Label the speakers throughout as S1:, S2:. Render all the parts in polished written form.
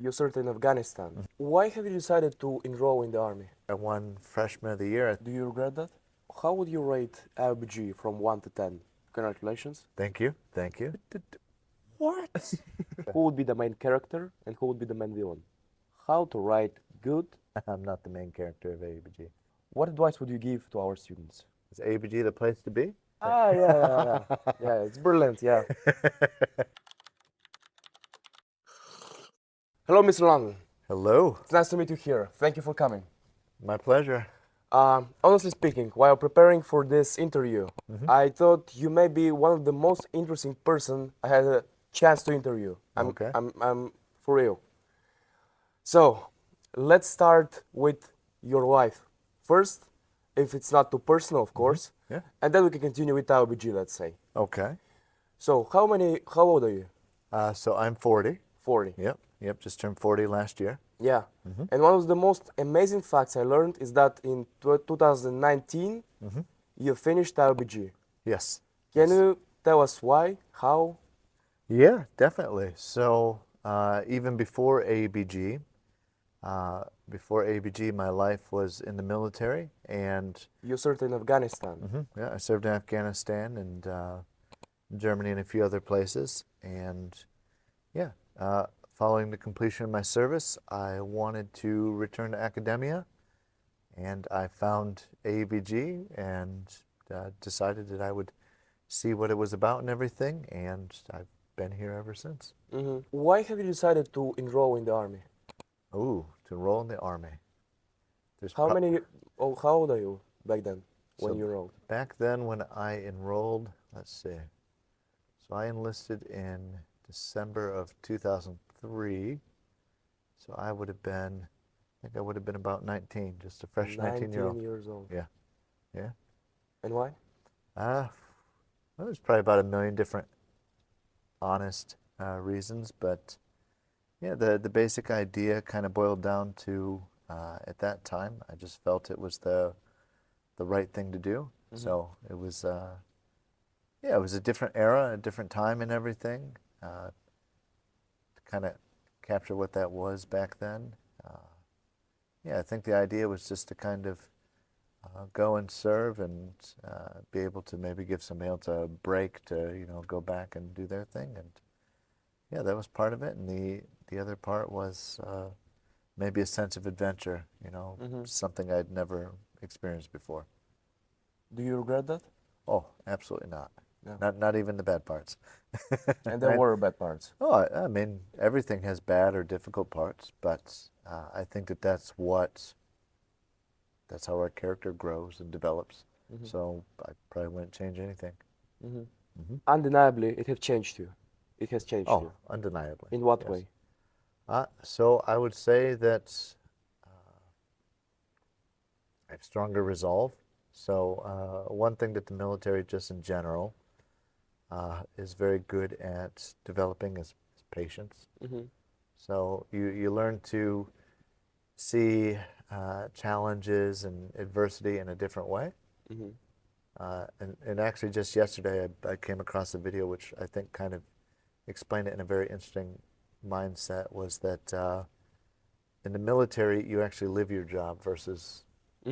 S1: You served in Afghanistan. Why have you decided to enroll in the army?
S2: I won Freshman of the Year.
S1: Do you regret that? How would you rate AUBG from 1 to 10? Congratulations.
S2: Thank you. Thank you.
S1: What? Who would be the main character and who would be the main villain? How to write good?
S2: I'm not the main character of AUBG.
S1: What advice would you give to our students?
S2: Is AUBG the place to be?
S1: Yeah. Yeah, it's brilliant, yeah. Hello, Mr. London.
S2: Hello.
S1: It's nice to meet you here. Thank you for coming.
S2: My pleasure.
S1: Honestly speaking, while preparing for this interview, I thought you may be one of the most interesting person I had a chance to interview.
S2: Okay.
S1: I'm for real. So, let's start with your life. First, if it's not too personal, of course.
S2: Yeah.
S1: And then we can continue with AUBG, let's say.
S2: Okay.
S1: So, how old are you?
S2: So I'm 40.
S1: 40.
S2: Yep. Just turned 40 last year.
S1: Yeah. And one of the most amazing facts I learned is that in 2019, you finished AUBG.
S2: Yes.
S1: Can you tell us why? How?
S2: Yeah, definitely. So even before AUBG, my life was in the military, and
S1: You served in Afghanistan.
S2: yeah, I served in Afghanistan and Germany and a few other places. And yeah, following the completion of my service, I wanted to return to academia, and I found AUBG and decided that I would see what it was about and everything, and I've been here ever since.
S1: Why have you decided to enroll in the army?
S2: Ooh, to enroll in the Army. There's
S1: How old are you back then when
S2: So
S1: you enrolled?
S2: back then when I enrolled, let's see. So I enlisted in December of 2003. So I think I would have been about 19, just a fresh 19-year-old.
S1: 19 years old.
S2: Yeah. Yeah.
S1: And why?
S2: Well, there's probably about a million different honest reasons, but yeah, the basic idea kind of boiled down to at that time, I just felt it was the right thing to do. So it was yeah, it was a different era, a different time and everything. To kind of capture what that was back then. Yeah, I think the idea was just to kind of go and serve and be able to maybe give somebody else a break to, go back and do their thing. And yeah, that was part of it. And the other part was maybe a sense of adventure, something I'd never experienced before.
S1: Do you regret that?
S2: Oh, absolutely not.
S1: Yeah.
S2: Not even the bad parts.
S1: And there were bad parts.
S2: Oh, I mean, everything has bad or difficult parts, but I think that's how our character grows and develops. So I probably wouldn't change anything.
S1: Undeniably, it has changed you. It has changed
S2: Oh,
S1: you.
S2: undeniably.
S1: In what
S2: Yes.
S1: way?
S2: So I would say that I have stronger resolve. So one thing that the military, just in general, is very good at developing is patience. So you learn to see challenges and adversity in a different way. And actually just yesterday I came across a video which I think kind of explained it in a very interesting mindset, was that in the military you actually live your job versus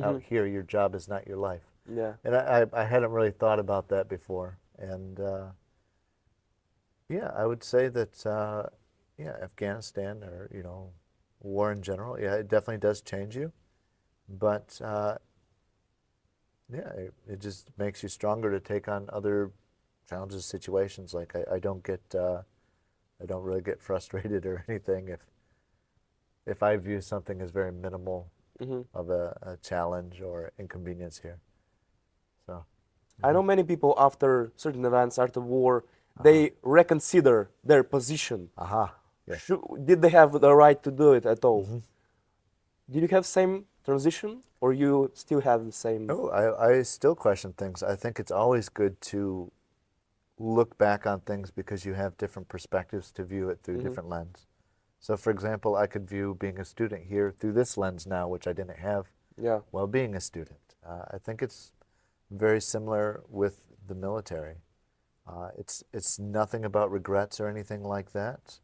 S2: out here your job is not your life.
S1: Yeah.
S2: And I hadn't really thought about that before. And yeah, I would say that yeah, Afghanistan, or war in general, yeah, it definitely does change you. But yeah, it just makes you stronger to take on other challenges, situations. Like I don't really get frustrated or anything if I view something as very minimal of a challenge or inconvenience here. So
S1: I know many people after certain events, after war, they reconsider their position.
S2: yes.
S1: Did they have the right to do it at all? Did you have same transition, or you still have the same?
S2: No, I still question things. I think it's always good to look back on things because you have different perspectives to view it through different lens. So for example, I could view being a student here through this lens now, which I didn't have
S1: Yeah.
S2: while being a student. I think it's very similar with the military. It's nothing about regrets or anything like that.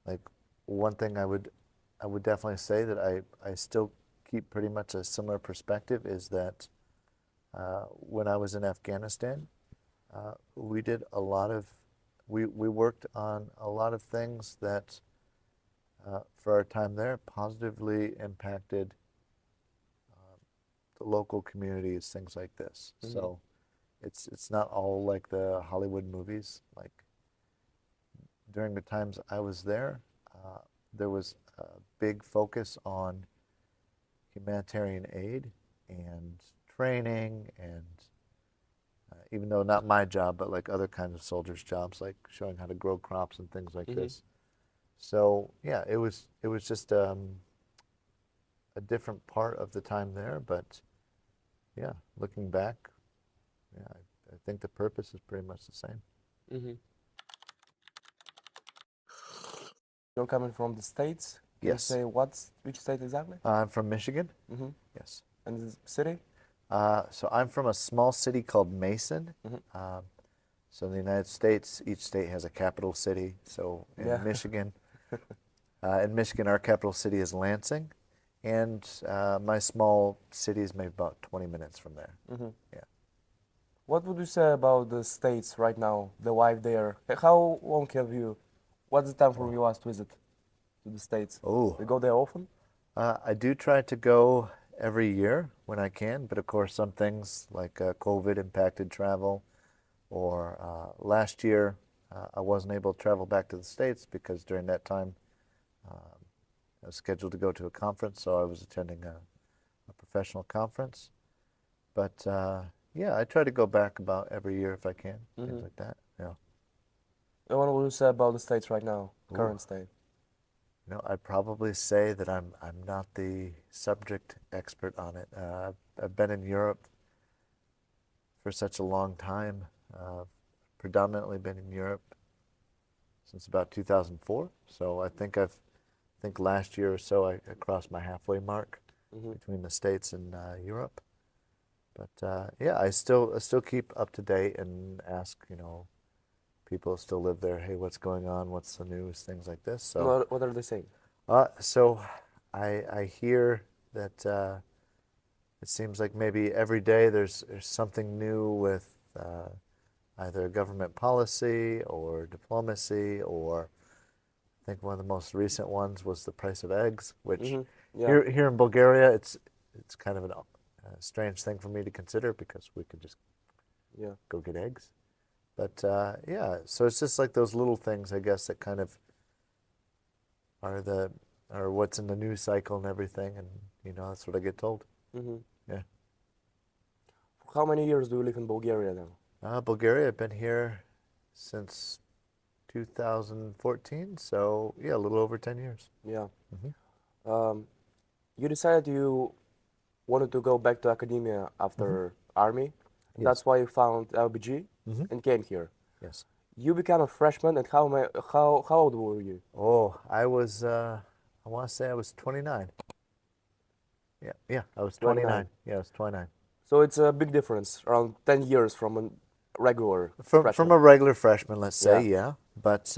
S2: Like one thing I would definitely say that I still keep pretty much a similar perspective is that when I was in Afghanistan, we did a lot of we worked on a lot of things that for our time there positively impacted the local communities, things like this.
S1: Mhm.
S2: So it's not all like the Hollywood movies. Like during the times I was there was a big focus on humanitarian aid and training and even though not my job, but like other kinds of soldiers' jobs, like showing how to grow crops and things like this. So yeah, it was just a different part of the time there, but yeah, looking back, yeah, I think the purpose is pretty much the same.
S1: Mm-hmm. You're coming from the States. Can you
S2: Yes.
S1: say which state exactly?
S2: I'm from Michigan.
S1: Mm-hmm.
S2: Yes.
S1: And the city?
S2: So I'm from a small city called Mason.
S1: Mm-hmm.
S2: So in the United States, each state has a capital city. So
S1: Yeah.
S2: In Michigan, our capital city is Lansing, and my small city is maybe about 20 minutes from there.
S1: Mm-hmm.
S2: Yeah.
S1: What would you say about the States right now, the life there? How long have you, what's the time from your last visit to the States?
S2: Oh,
S1: You go there often?
S2: I do try to go every year when I can, but of course some things like COVID impacted travel, or last year I wasn't able to travel back to the States because during that time I was scheduled to go to a conference, so I was attending a professional conference. But yeah, I try to go back about every year if I can, things like that. Yeah.
S1: And what would you say about the States right now, current state?
S2: You know, I'd probably say that I'm not the subject expert on it. I've been in Europe for such a long time, predominantly been in Europe since about 2004. So I think last year or so I crossed my halfway mark between the States and Europe. But yeah, I still keep up to date and ask, people who still live there, hey, what's going on? What's the news? Things like this. So
S1: What are they saying?
S2: so I hear that it seems like maybe every day there's something new with either government policy or diplomacy, or I think one of the most recent ones was the price of eggs, which
S1: Yeah.
S2: here in Bulgaria it's kind of a strange thing for me to consider because we could just
S1: Yeah.
S2: go get eggs. But yeah, so it's just like those little things, I guess, that kind of are what's in the news cycle and everything, and that's what I get told. Yeah.
S1: How many years do you live in Bulgaria then?
S2: Bulgaria, I've been here since 2014, so yeah, a little over 10 years.
S1: Yeah. You decided you wanted to go back to academia after army, and
S2: Yes.
S1: that's why you found LBG and came here.
S2: Yes.
S1: You became a freshman, and how old were you?
S2: Oh, I was, I want to say I was 29. Yeah, I was 29. Yeah, I was 29.
S1: So it's a big difference, around 10 years from a regular
S2: From
S1: freshman.
S2: a regular freshman, let's say,
S1: Yeah.
S2: yeah. But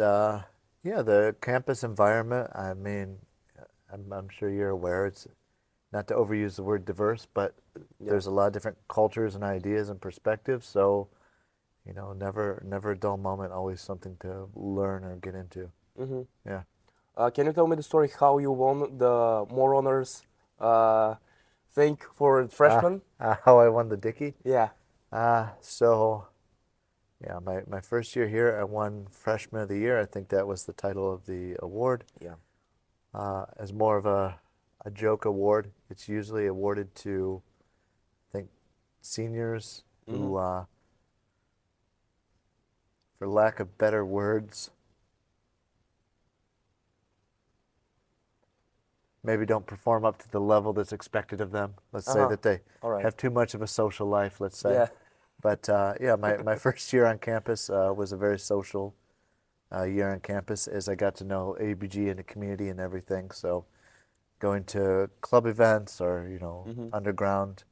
S2: yeah, the campus environment, I mean, I'm sure you're aware, it's not to overuse the word diverse, but there's a lot of different cultures and ideas and perspectives. So, never a dull moment, always something to learn or get into. Yeah.
S1: Can you tell me the story how you won the more honors thing for freshman?
S2: How I won the Dickey?
S1: Yeah.
S2: So, yeah, my first year here, I won Freshman of the Year. I think that was the title of the award.
S1: Yeah.
S2: As more of a joke award, it's usually awarded to, I think, seniors who, for lack of better words, maybe don't perform up to the level that's expected of them. Let's say that they have too much of a social life, let's say.
S1: Yeah.
S2: But yeah, my first year on campus was a very social year on campus, as I got to know AUBG and the community and everything. So going to club events or, underground,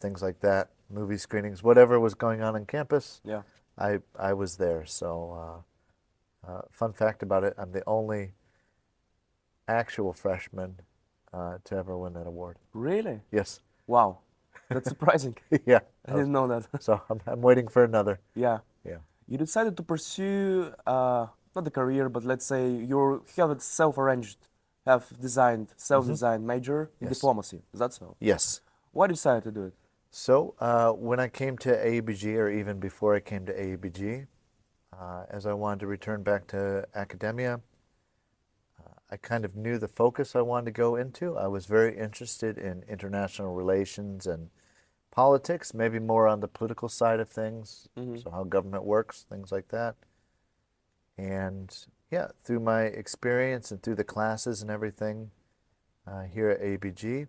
S2: things like that, movie screenings, whatever was going on campus,
S1: Yeah.
S2: I was there. So fun fact about it, I'm the only actual freshman to ever win that award.
S1: Really?
S2: Yes.
S1: Wow, that's surprising.
S2: Yeah.
S1: I didn't know that.
S2: So I'm waiting for another.
S1: Yeah.
S2: Yeah.
S1: You decided to pursue not a career, but let's say you have it self-arranged, have designed, self-designed major in
S2: Yes.
S1: diplomacy. Is that so?
S2: Yes.
S1: Why decided to do it?
S2: So when I came to AUBG, or even before I came to AUBG, as I wanted to return back to academia, I kind of knew the focus I wanted to go into. I was very interested in international relations and politics, maybe more on the political side of things, so how government works, things like that. And yeah, through my experience and through the classes and everything here at AUBG,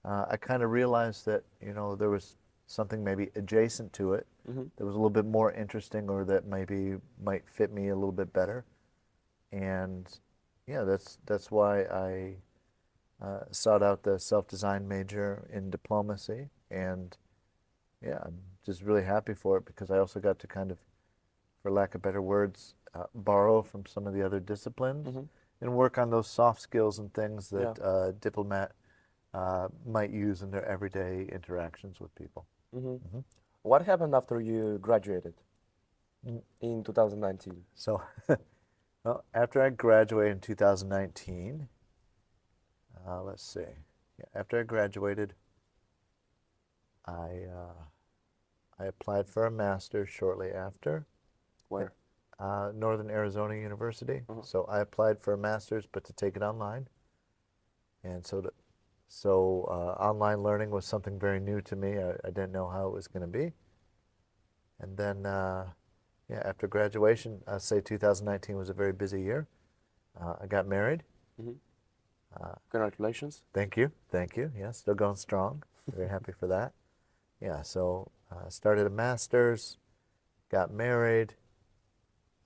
S2: I kind of realized that, there was something maybe adjacent to it that was a little bit more interesting, or that maybe might fit me a little bit better. And yeah, that's why I sought out the self-design major in diplomacy. And yeah, I'm just really happy for it, because I also got to kind of, for lack of better words, borrow from some of the other disciplines and work on those soft skills and things that a diplomat might use in their everyday interactions with people.
S1: What happened after you graduated in 2019?
S2: So, well, after I graduated in 2019, let's see. Yeah, after I graduated, I applied for a master's shortly after.
S1: Where?
S2: Northern Arizona University. So I applied for a master's, but to take it online. And so online learning was something very new to me. I didn't know how it was going to be. And then, yeah, after graduation, I'd say 2019 was a very busy year. I got married.
S1: Congratulations.
S2: Thank you. Thank you. Yeah, still going strong. Very happy for that. Yeah, so started a master's, got married.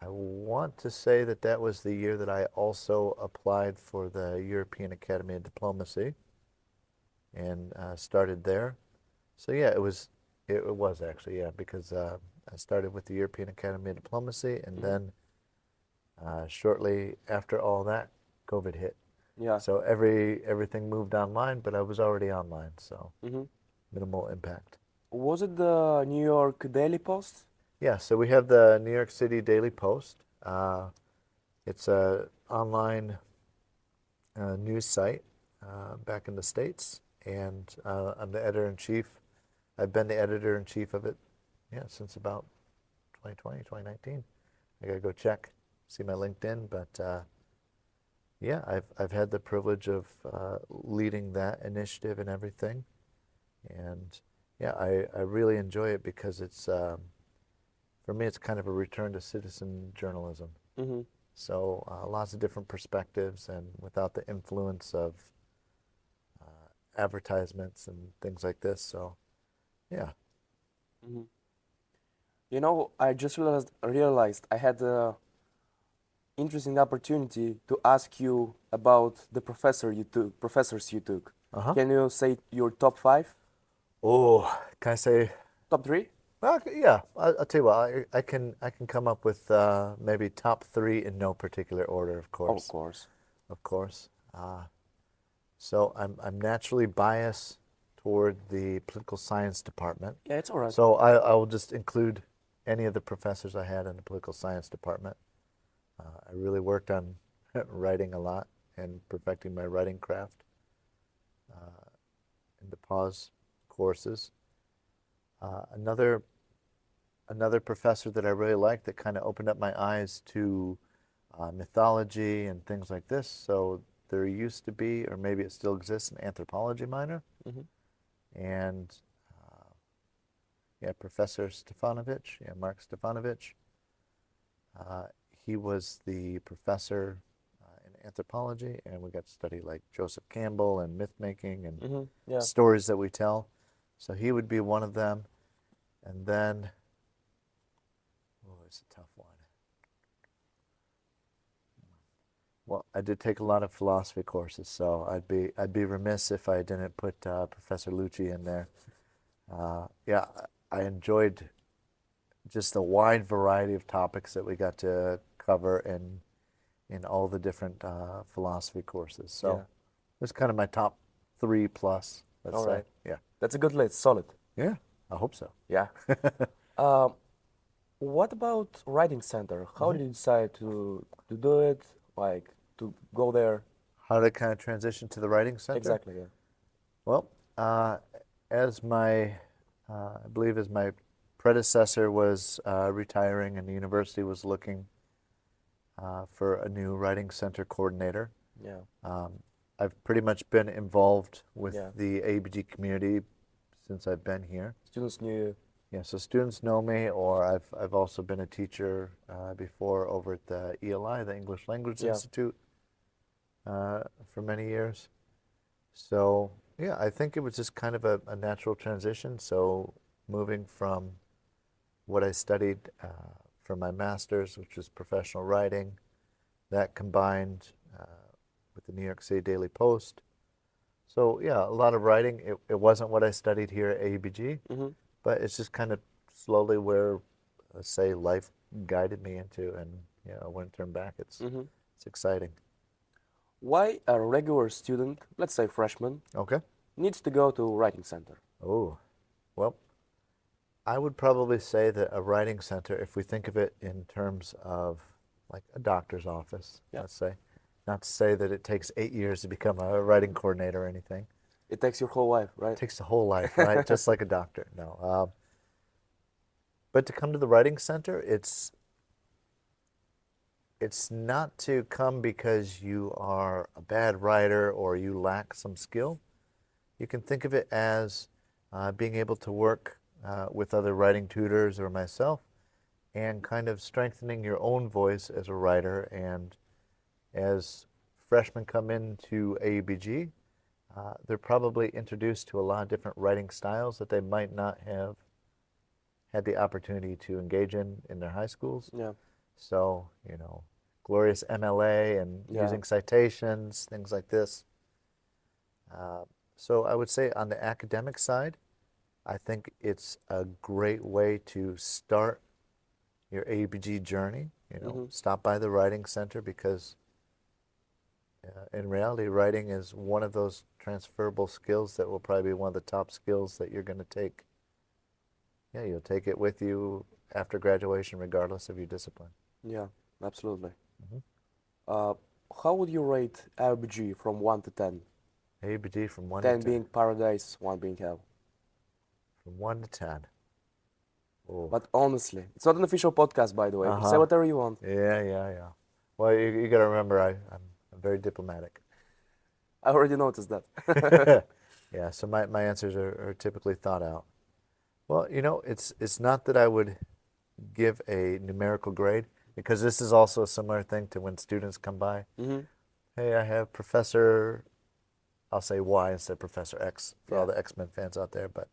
S2: I want to say that that was the year that I also applied for the European Academy of Diplomacy and started there. So yeah, it was actually, yeah, because I started with the European Academy of Diplomacy, and then shortly after all that, COVID hit.
S1: Yeah.
S2: So everything moved online, but I was already online, so minimal impact.
S1: Was it the New York Daily Post?
S2: Yeah, so we have the New York City Daily Post. It's a online news site back in the States, and I'm the editor-in-chief. I've been the editor-in-chief of it, yeah, since about 2020, 2019. I gotta go check, see my LinkedIn, but yeah, I've had the privilege of leading that initiative and everything, and yeah, I really enjoy it, because it's for me, it's kind of a return to citizen journalism. So lots of different perspectives, and without the influence of advertisements and things like this. So, yeah.
S1: You know, I just realized I had a interesting opportunity to ask you about the professors you took. Can you say your top 5?
S2: Oh, can I say?
S1: Top 3?
S2: Well, yeah, I'll tell you what. I can come up with maybe top 3 in no particular order, of course.
S1: Of course.
S2: Of course. So I'm naturally biased toward the political science department.
S1: Yeah, it's all right.
S2: So I will just include any of the professors I had in the political science department. I really worked on writing a lot and perfecting my writing craft in the pause courses. Another professor that I really liked, that kind of opened up my eyes to mythology and things like this. So there used to be, or maybe it still exists, an anthropology minor. And yeah, Professor Stefanovich, yeah, Mark Stefanovich. He was the professor in anthropology, and we got to study like Joseph Campbell and myth making and
S1: Yeah.
S2: stories that we tell. So he would be one of them. And then, oh, it's a tough one. Well, I did take a lot of philosophy courses, so I'd be remiss if I didn't put Professor Lucci in there. Yeah, I enjoyed just the wide variety of topics that we got to cover in all the different philosophy courses. So
S1: Yeah.
S2: it's kind of my top 3 plus, let's
S1: All
S2: say.
S1: right.
S2: Yeah.
S1: That's a good list. Solid.
S2: Yeah, I hope so.
S1: Yeah. What about Writing Center? How did you decide to do it? Like to go there?
S2: How to kind of transition to the writing center?
S1: Exactly. Yeah.
S2: Well, as my, I believe as my predecessor was retiring and the university was looking for a new writing center coordinator,
S1: Yeah.
S2: I've pretty much been involved with
S1: Yeah.
S2: the AUBG community since I've been here.
S1: Students knew you.
S2: Yeah, so students know me, or I've also been a teacher before over at the ELI, the English Language
S1: Yeah.
S2: Institute, for many years. So yeah, I think it was just kind of a natural transition. So moving from what I studied for my master's, which was professional writing, that combined with the New York City Daily Post. So yeah, a lot of writing. It wasn't what I studied here at AUBG, but it's just kind of slowly where, let's say, life guided me into, and I wouldn't turn back. It's exciting.
S1: Why a regular student, let's say freshman,
S2: Okay.
S1: needs to go to Writing Center?
S2: Oh, well, I would probably say that a writing center, if we think of it in terms of like a doctor's office, let's say, not to say that it takes 8 years to become a writing coordinator or anything.
S1: It takes your whole life, right?
S2: It takes the whole life, right? Just like a doctor. No. But to come to the writing center, it's not to come because you are a bad writer or you lack some skill. You can think of it as being able to work with other writing tutors or myself and kind of strengthening your own voice as a writer. And as freshmen come into AUBG, they're probably introduced to a lot of different writing styles that they might not have had the opportunity to engage in their high schools.
S1: Yeah.
S2: So, glorious MLA and using citations, things like this. So I would say on the academic side, I think it's a great way to start your AUBG journey. Stop by the Writing Center because in reality, writing is one of those transferable skills that will probably be one of the top skills that you're going to take. Yeah, you'll take it with you after graduation, regardless of your discipline.
S1: Yeah, absolutely. How would you rate AUBG from 1 to 10?
S2: AUBG from 1
S1: 10
S2: to 10.
S1: being paradise, 1 being hell.
S2: From 1 to 10. Oh.
S1: But honestly, it's not an official podcast, by the way. Say whatever you want.
S2: Yeah. Well, you got to remember, I'm very diplomatic.
S1: I already noticed that.
S2: Yeah, so my answers are typically thought out. Well, it's not that I would give a numerical grade, because this is also a similar thing to when students come by. Hey, I have Professor, I'll say Y instead of Professor X for all the X-Men fans out there, but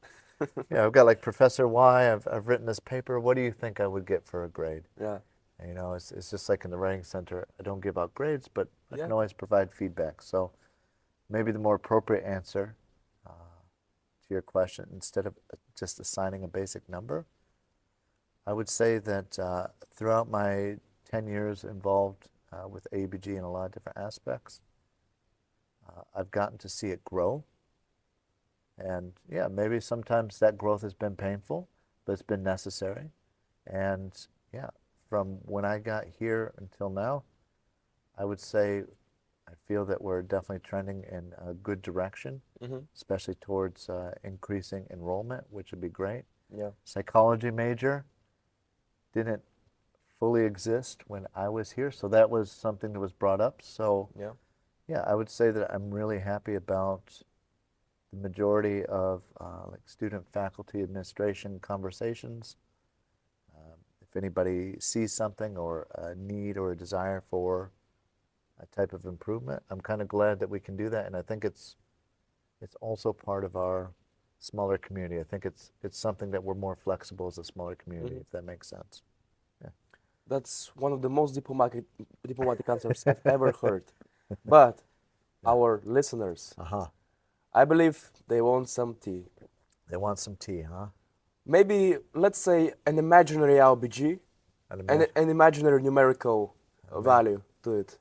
S2: yeah, I've got like Professor Y, I've written this paper, what do you think I would get for a grade?
S1: Yeah.
S2: And, it's just like in the Writing Center, I don't give out grades, but I can always provide feedback. So maybe the more appropriate answer to your question, instead of just assigning a basic number, I would say that throughout my 10 years involved with AUBG in a lot of different aspects, I've gotten to see it grow. And yeah, maybe sometimes that growth has been painful, but it's been necessary. And yeah, from when I got here until now, I would say I feel that we're definitely trending in a good direction, especially towards increasing enrollment, which would be great.
S1: Yeah.
S2: Psychology major didn't fully exist when I was here, so that was something that was brought up. So yeah, I would say that I'm really happy about the majority of like student faculty administration conversations. If anybody sees something or a need or a desire for a type of improvement, I'm kind of glad that we can do that. And I think it's also part of our smaller community. I think it's something that we're more flexible as a smaller community, if that makes sense. Yeah.
S1: That's one of the most diplomatic answers I've ever heard. But our listeners, I believe they want some tea.
S2: They want some tea, huh?
S1: Maybe, let's say, an imaginary AUBG and an imaginary numerical value to it.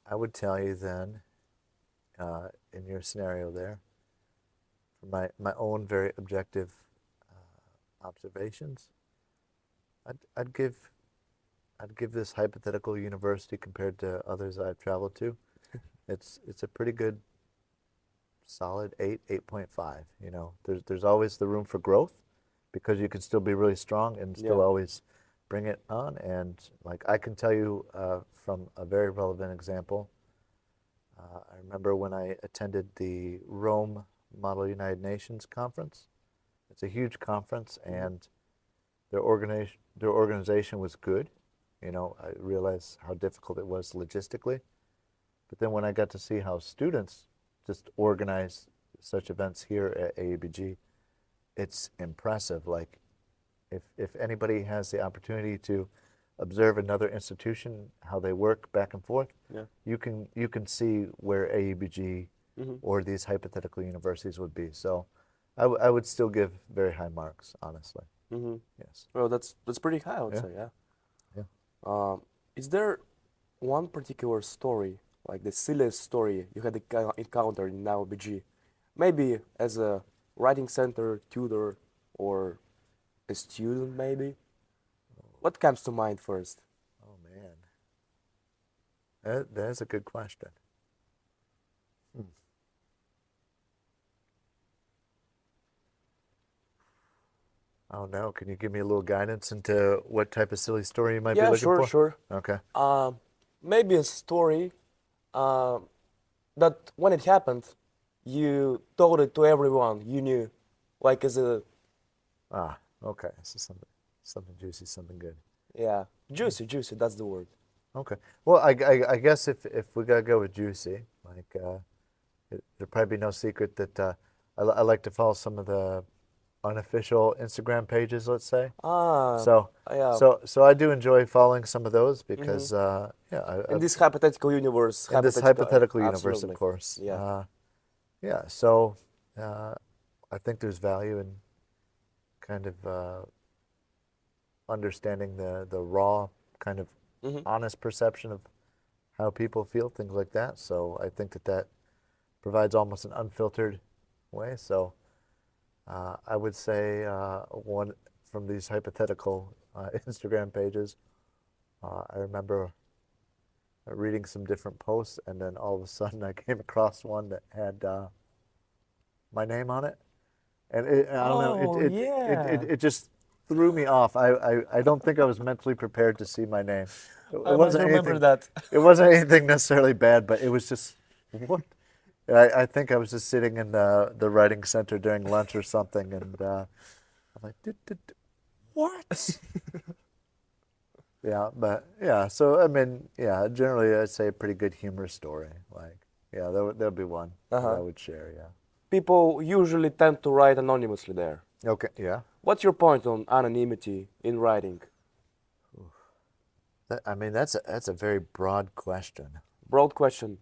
S2: I would tell you then, in your scenario there, from my own very objective observations, I'd give this hypothetical university compared to others I've traveled to. It's a pretty good, solid 8.5. You know, there's always the room for growth, because you can still be really strong and still
S1: Yeah.
S2: always bring it on. And like I can tell you from a very relevant example, I remember when I attended the Rome Model United Nations conference. It's a huge conference, and their organization was good. You know, I realized how difficult it was logistically. But then when I got to see how students just organize such events here at AUBG, it's impressive. Like, if anybody has the opportunity to observe another institution, how they work back and forth,
S1: Yeah.
S2: you can see where AUBG
S1: Mm-hmm.
S2: or these hypothetical universities would be. So I would still give very high marks, honestly.
S1: Mm-hmm.
S2: Yes.
S1: Well, that's pretty high, I would
S2: Yeah.
S1: say. Yeah.
S2: Yeah.
S1: Is there one particular story, like the silliest story you had encountered in AUBG? Maybe as a writing center tutor or a student, maybe? What comes to mind first?
S2: Oh man, that is a good question. Hmm. Oh no, can you give me a little guidance into what type of silly story you might be
S1: Yeah,
S2: looking
S1: sure,
S2: for?
S1: sure.
S2: Okay.
S1: Maybe a story uh, that when it happened, you told it to everyone you knew, like as a,
S2: Ah, okay. So something juicy, something good.
S1: yeah, juicy, that's the word.
S2: Okay. Well, I guess if we gotta go with juicy, like there'll probably be no secret that I like to follow some of the unofficial Instagram pages, let's say.
S1: Ah,
S2: So
S1: yeah.
S2: so I do enjoy following some of those
S1: Mm-hmm.
S2: because yeah,
S1: In this hypothetical universe,
S2: in this
S1: hypothetical,
S2: hypothetical universe, of
S1: absolutely.
S2: course.
S1: Yeah.
S2: Yeah. So I think there's value in kind of understanding the raw kind of
S1: Mm-hmm.
S2: honest perception of how people feel, things like that. So I think that provides almost an unfiltered way. So I would say one from these hypothetical Instagram pages, I remember reading some different posts, and then all of a sudden I came across one that had my name on it, and I don't know,
S1: Oh, yeah.
S2: it just threw me off. I don't think I was mentally prepared to see my name.
S1: I might remember that.
S2: It wasn't anything necessarily bad, but it was just what. I think I was just sitting in the writing center during lunch or something, and I'm like, what? Yeah, but yeah. So I mean, yeah. Generally, I'd say a pretty good humorous story. Like, yeah, there'll be one that I
S1: Uh-huh.
S2: would share. Yeah.
S1: People usually tend to write anonymously there.
S2: Okay. Yeah.
S1: What's your point on anonymity in writing?
S2: I mean, that's a very broad question.
S1: Broad question.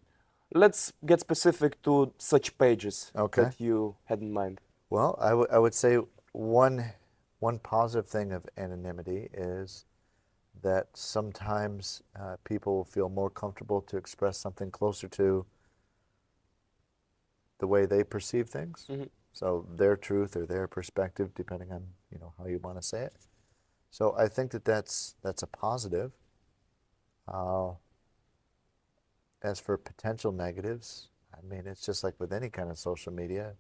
S1: Let's get specific to such pages
S2: Okay.
S1: that you had in mind.
S2: Well, I would say one positive thing of anonymity is that sometimes people feel more comfortable to express something closer to the way they perceive things.
S1: Mm-hmm.
S2: So their truth or their perspective, depending on how you want to say it. So I think that's a positive. Uh, as for potential negatives, I mean, it's just like with any kind of social media.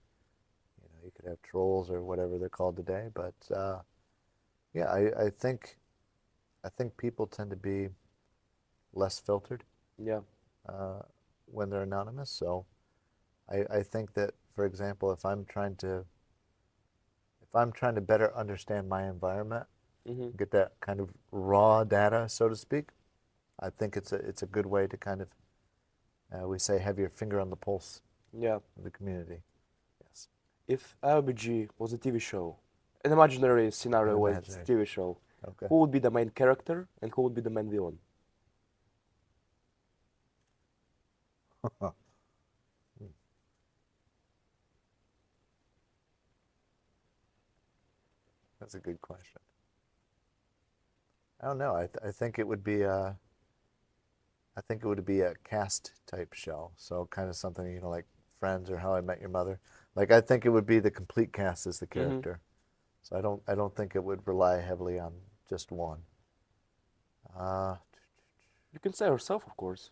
S2: You could have trolls or whatever they're called today, but yeah, I think people tend to be less filtered
S1: Yeah.
S2: uh, when they're anonymous. So I think that, for example, if I'm trying to better understand my environment,
S1: Mm-hmm.
S2: get that kind of raw data, so to speak, I think it's a good way to kind of we say have your finger on the pulse
S1: Yeah.
S2: of the community. Yes.
S1: If AUBG was a TV show, an imaginary scenario
S2: An
S1: where it's a
S2: imaginary.
S1: TV show,
S2: Okay.
S1: who would be the main character and who would be the main villain?
S2: That's a good question. I don't know. I think it would be I think it would be a cast type show. So kind of something, you know, like Friends or How I Met Your Mother. Like I think it would be the complete cast as the character. So I don't think it would rely heavily on just one.
S1: You can say yourself, of course.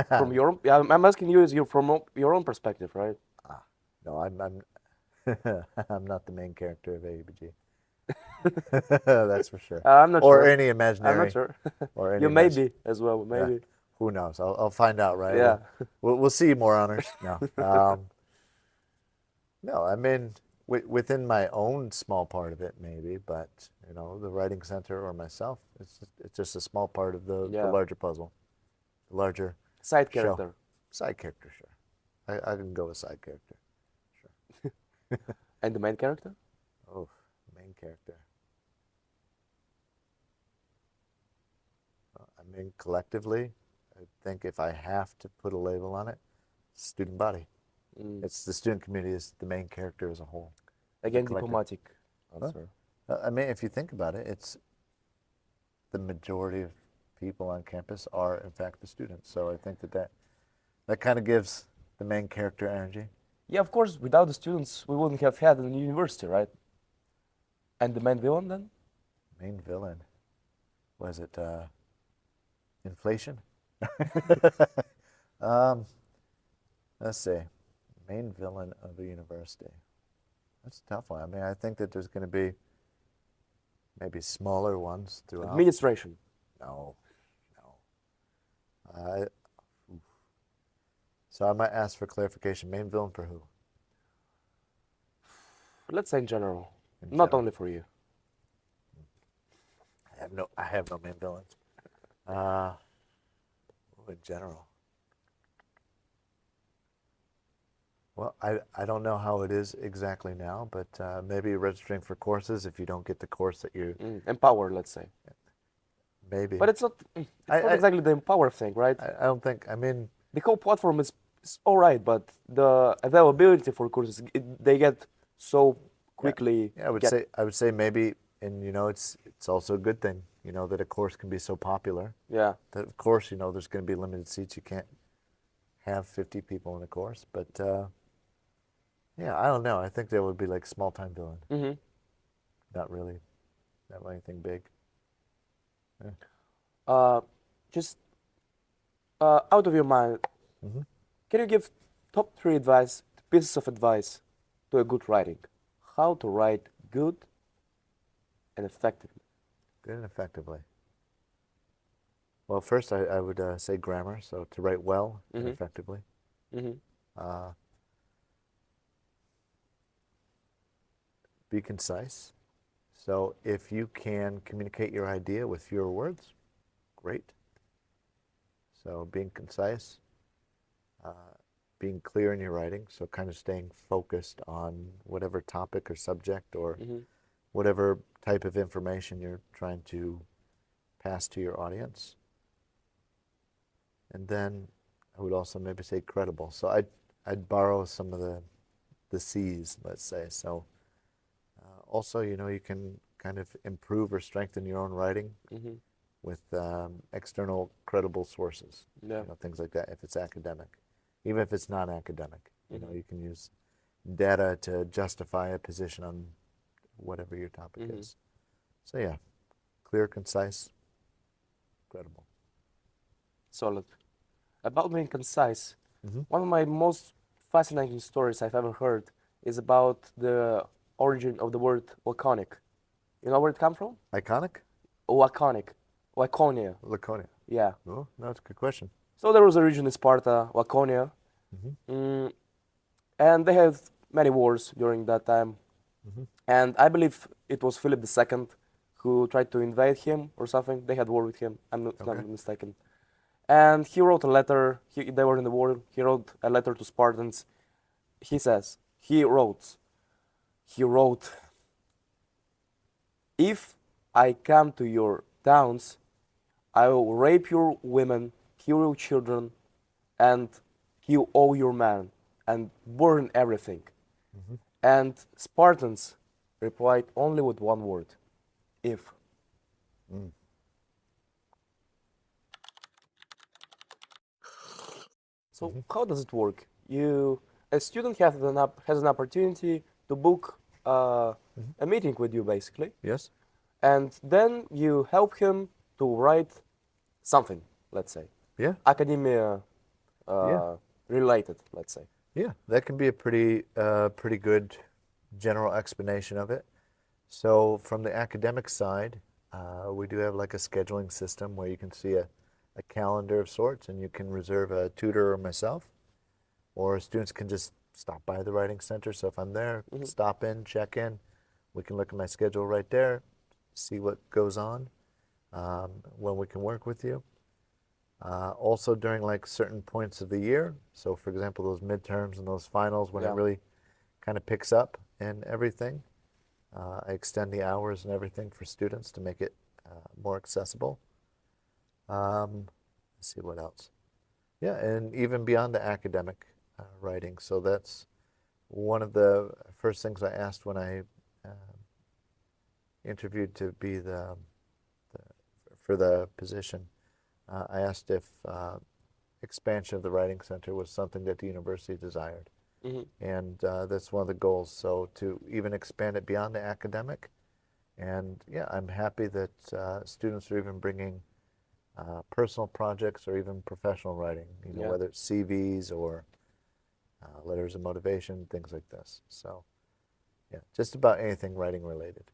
S1: From your own, yeah, I'm asking you from your own perspective, right?
S2: No, I'm I'm not the main character of AUBG. That's for sure.
S1: I'm not
S2: or
S1: sure.
S2: any imaginary.
S1: I'm not sure.
S2: Or any
S1: You may be as well, maybe.
S2: Yeah. Who knows? I'll find out, right?
S1: Yeah.
S2: We'll see, more honors. No. No, I mean, within my own small part of it, maybe, but, you know, the writing center or myself, it's just a small part of the
S1: Yeah.
S2: larger puzzle, the larger
S1: Side
S2: show.
S1: character.
S2: Side character, sure. I can go with side character. Sure.
S1: And the main character?
S2: Oh, main character. I mean, collectively, I think if I have to put a label on it, student body. It's the student community is the main character as a whole.
S1: Again, diplomatic answer.
S2: I mean, if you think about it, it's the majority of people on campus are, in fact, the students. So I think that kind of gives the main character energy.
S1: Yeah, of course, without the students, we wouldn't have had a university, right? And the main villain then?
S2: Main villain. Was it inflation? Let's see. Main villain of a university. That's a tough one. I mean, I think that there's going to be maybe smaller ones throughout.
S1: Administration.
S2: No. So I might ask for clarification. Main villain for who?
S1: Let's say in general.
S2: In
S1: Not
S2: general.
S1: only for you.
S2: I have no main villains. In general. Well, I don't know how it is exactly now, but maybe registering for courses if you don't get the course that you
S1: Empower, let's say.
S2: maybe.
S1: But it's not exactly the empower thing, right?
S2: I don't think. I mean,
S1: the whole platform is all right, but the availability for courses, they get so quickly.
S2: yeah, I would say maybe, and you know, it's also a good thing, you know, that a course can be so popular.
S1: Yeah.
S2: That of course, you know, there's going to be limited seats. You can't have 50 people in a course, but yeah, I don't know. I think there would be like small time villain. Not really anything big. Yeah.
S1: Just out of your mind, can you give top 3 pieces of advice to a good writing? How to write good and effectively.
S2: Good and effectively. Well, first I would say grammar, so to write well and effectively. Be concise. So if you can communicate your idea with fewer words, great. So being concise, being clear in your writing, so kind of staying focused on whatever topic or subject or whatever type of information you're trying to pass to your audience. And then I would also maybe say credible. So I'd borrow some of the C's, let's say. So also, you know, you can kind of improve or strengthen your own writing with external credible sources.
S1: Yeah.
S2: You know, things like that if it's academic. Even if it's not academic, you know, you can use data to justify a position on whatever your topic is. So yeah, clear, concise, credible.
S1: Solid. About being concise, one of my most fascinating stories I've ever heard is about the origin of the word laconic. You know where it comes from?
S2: Iconic?
S1: Laconic. Laconia.
S2: Laconia.
S1: Yeah.
S2: Oh, no, that's a good question.
S1: So there was a region in Sparta, Laconia, and they had many wars during that time. And I believe it was Philip II who tried to invade him or something. They had war with him, if not mistaken. And he wrote a letter, they were in the war, he wrote a letter to Spartans. He wrote, if I come to your towns, I will rape your women, kill your children, and kill all your men, and burn everything. And Spartans replied only with one word, if. So how does it work? A student has an opportunity to book a meeting with you, basically,
S2: Yes.
S1: and then you help him to write something, let's say,
S2: Yeah.
S1: academia
S2: Yeah.
S1: related, let's say.
S2: Yeah. That can be a pretty good general explanation of it. So from the academic side, we do have like a scheduling system where you can see a calendar of sorts, and you can reserve a tutor or myself, or students can just stop by the writing center. So if I'm there, stop in, check in. We can look at my schedule right there, see what goes on, when we can work with you. Also during like certain points of the year, so for example, those midterms and those finals, when it
S1: Yeah.
S2: really kind of picks up and everything, I extend the hours and everything for students to make it more accessible. Let's see what else. Yeah, and even beyond the academic writing. So that's one of the first things I asked when I interviewed to be for the position. I asked if expansion of the writing center was something that the university desired. And that's one of the goals. So to even expand it beyond the academic. And yeah, I'm happy that students are even bringing personal projects or even professional writing,
S1: Yeah.
S2: whether it's CVs or letters of motivation, things like this. So yeah, just about anything writing related.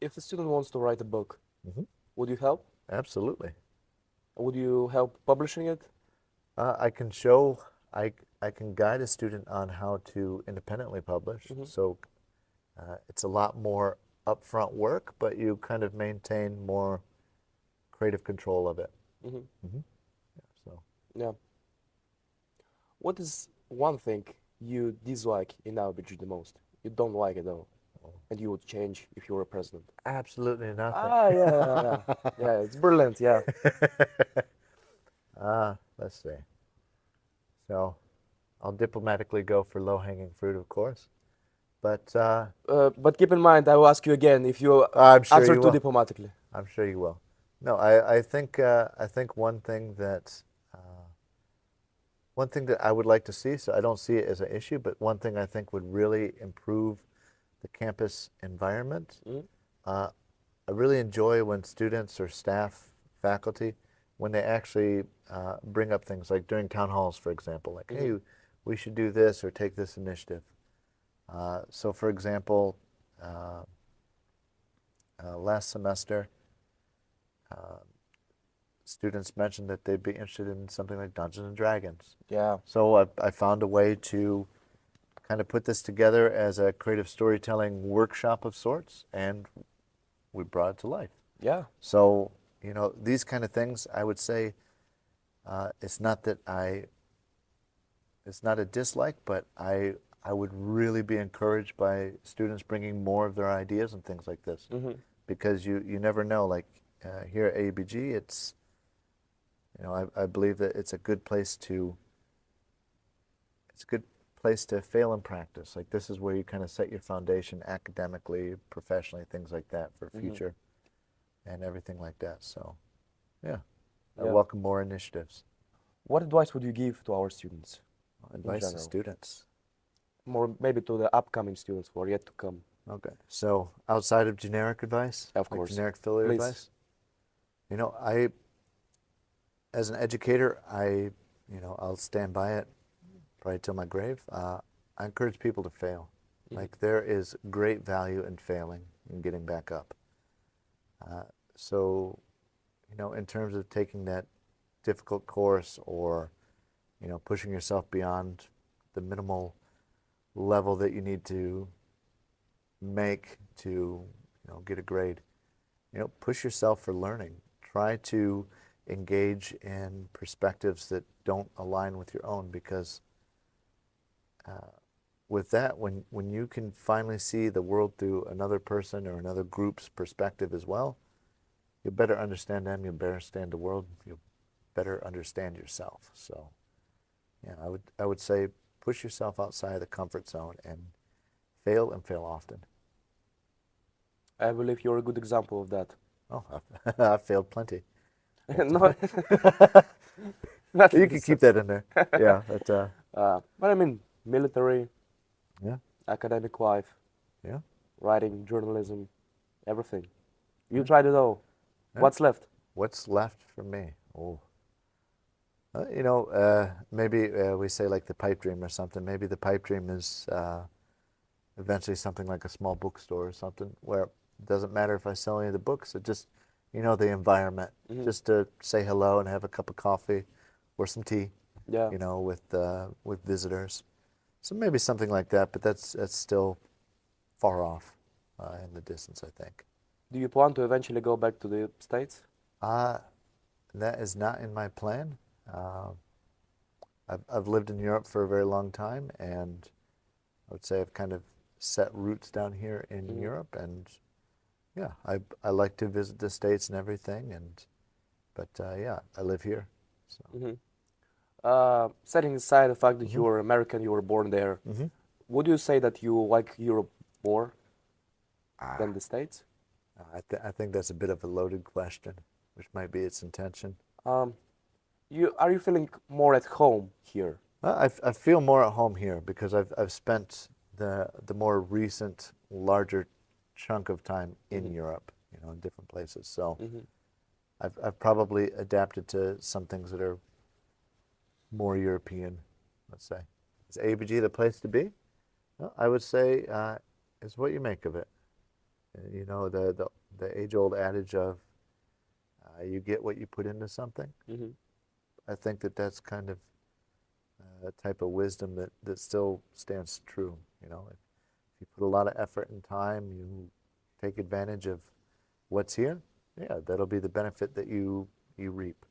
S1: If a student wants to write a book, would you help?
S2: Absolutely.
S1: Would you help publishing it?
S2: I can show, I can guide a student on how to independently publish. So it's a lot more upfront work, but you kind of maintain more creative control of it. Yeah, so
S1: Yeah. What is one thing you dislike in AUBG the most? You don't like it all, and you would change if you were president.
S2: absolutely nothing.
S1: Ah, yeah. Yeah, it's brilliant, yeah.
S2: Let's see. So I'll diplomatically go for low-hanging fruit, of course. But
S1: But keep in mind, I will ask you again if you
S2: I'm sure
S1: answer
S2: you
S1: too
S2: will.
S1: diplomatically.
S2: I'm sure you will. No, I think one thing that I would like to see, so I don't see it as an issue, but one thing I think would really improve the campus environment. I really enjoy when students or staff, faculty, when they actually bring up things like during town halls, for example, like, hey, we should do this or take this initiative. So for example, last semester, students mentioned that they'd be interested in something like Dungeons and Dragons.
S1: Yeah.
S2: So I found a way to kind of put this together as a creative storytelling workshop of sorts, and we brought it to life.
S1: Yeah.
S2: So, these kind of things, I would say, it's not a dislike, but I would really be encouraged by students bringing more of their ideas and things like this, because you never know. Like here at AUBG, it's, I believe that it's a good place to fail in practice. Like this is where you kind of set your foundation academically, professionally, things like that for future and everything like that. So, yeah, I welcome more initiatives.
S1: What advice would you give to our students?
S2: Advice to
S1: general.
S2: students.
S1: More maybe to the upcoming students who are yet to come.
S2: Okay. So outside of generic advice,
S1: Of
S2: like
S1: course.
S2: generic filler
S1: Please.
S2: advice, as an educator, I'll stand by it probably till my grave. I encourage people to fail. Like there is great value in failing and getting back up. So, in terms of taking that difficult course or, pushing yourself beyond the minimal level that you need to make to, get a grade, push yourself for learning. Try to engage in perspectives that don't align with your own, because with that, when you can finally see the world through another person or another group's perspective as well, you'll better understand them, you'll better understand the world, you'll better understand yourself. So, yeah, I would say push yourself outside the comfort zone and fail often.
S1: I believe you're a good example of that.
S2: Oh, I've failed plenty.
S1: No, Not in
S2: You
S1: this
S2: can keep that in there. Yeah,
S1: but I mean, military,
S2: yeah,
S1: academic life,
S2: yeah.
S1: writing, journalism, everything. You try to know
S2: Yeah.
S1: what's left.
S2: What's left for me? Oh, maybe we say like the pipe dream or something. Maybe the pipe dream is eventually something like a small bookstore or something where it doesn't matter if I sell any of the books. It just, the environment, just to say hello and have a cup of coffee or some tea,
S1: Yeah.
S2: with visitors. So maybe something like that, but that's still far off in the distance, I think.
S1: Do you plan to eventually go back to the States?
S2: That is not in my plan. I've lived in Europe for a very long time, and I would say I've kind of set roots down here in Europe, and yeah, I like to visit the States and everything, but yeah, I live here. So.
S1: Setting aside the fact that you are American, you were born there, would you say that you like Europe more than the States?
S2: I think that's a bit of a loaded question, which might be its intention.
S1: Are you feeling more at home here?
S2: I feel more at home here because I've spent the more recent larger chunk of time in Europe, in different places. So I've probably adapted to some things that are more European, let's say. Is AUBG the place to be? Well, I would say it's what you make of it. The age-old adage of you get what you put into something. I think that's kind of a type of wisdom that still stands true. If you put a lot of effort and time, you take advantage of what's here, yeah, that'll be the benefit that you reap.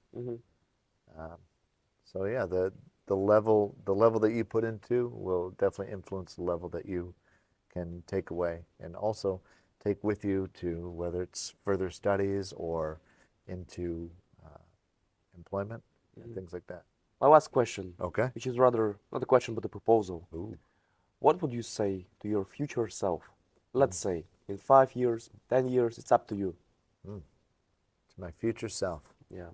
S2: So yeah, the level that you put into will definitely influence the level that you can take away, and also take with you to whether it's further studies or into employment and things like that.
S1: My last question,
S2: Okay.
S1: which is rather not a question but a proposal.
S2: Ooh.
S1: What would you say to your future self? Let's say in 5 years, 10 years, it's up to you.
S2: To my future self.
S1: Yeah.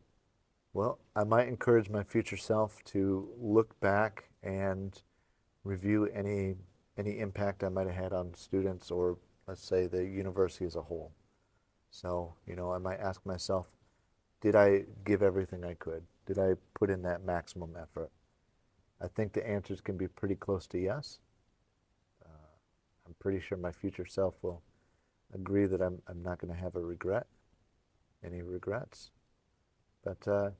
S2: Well, I might encourage my future self to look back and review any impact I might have had on students, or let's say the university as a whole. So, I might ask myself, did I give everything I could? Did I put in that maximum effort? I think the answers can be pretty close to yes. I'm pretty sure my future self will agree that I'm not going to have any regrets. But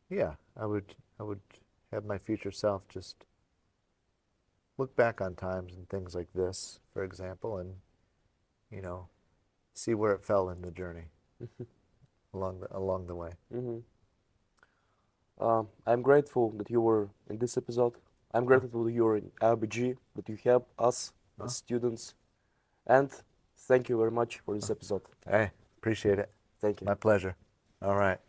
S2: yeah, I would have my future self just look back on times and things like this, for example, and see where it fell in the journey along the way.
S1: I'm grateful that you were in this episode. I'm grateful that you were in AUBG, that you help us as students. And thank you very much for this episode.
S2: Hey, appreciate it.
S1: Thank you.
S2: My pleasure. All right.